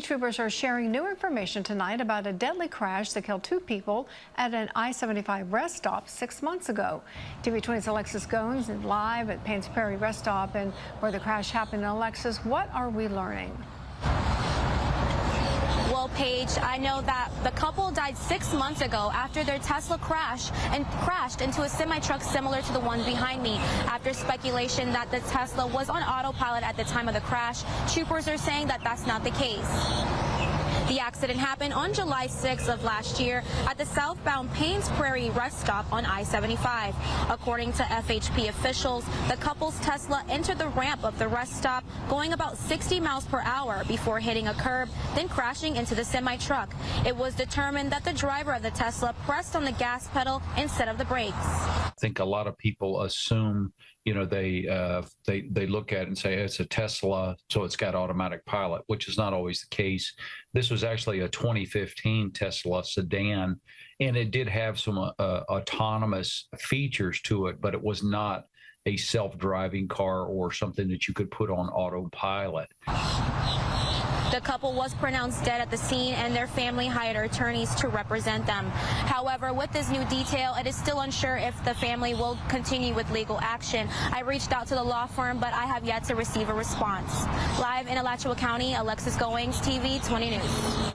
Troopers are sharing new information tonight about a deadly crash that killed 2 people at an I-75 rest stop 6 months ago. TV20's Alexis Goins is live at Paynes Prairie rest stop and where the crash happened. Alexis, what are we learning? Well, Paige, I know that the couple died 6 months ago after their Tesla crashed into a semi-truck similar to the one behind me. After speculation that the Tesla was on autopilot at the time of the crash, troopers are saying that that's not the case. The accident happened on July 6th of last year at the southbound Paynes Prairie rest stop on I-75. According to FHP officials, the couple's Tesla entered the ramp of the rest stop going about 60 miles per hour before hitting a curb, then crashing into the semi-truck. It was determined that the driver of the Tesla pressed on the gas pedal instead of the brakes. I think a lot of people assume, they look at it and say it's a Tesla, so it's got automatic pilot, which is not always the case. This was actually a 2015 Tesla sedan, and it did have some autonomous features to it, but it was not a self-driving car or something that you could put on autopilot. The couple was pronounced dead at the scene, and their family hired attorneys to represent them. However, with this new detail, it is still unsure if the family will continue with legal action. I reached out to the law firm, but I have yet to receive a response. Live in Alachua County, Alexis Goins, TV 20 News.